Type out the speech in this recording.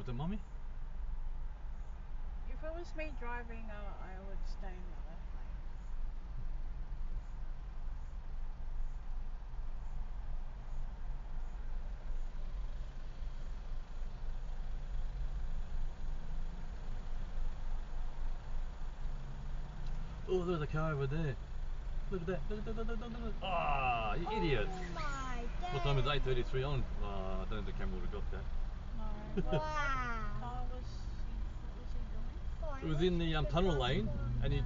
to Mummy? If it was me driving, I would stay in the left lane. Oh, there's a car over there. Look at that. Look at that. Look at that. Look at that. Ah, you idiot. Oh my god. What time is 8:33 on? I don't know if the camera would have got that. No. Wow. What was he doing? It was in the tunnel lane, and he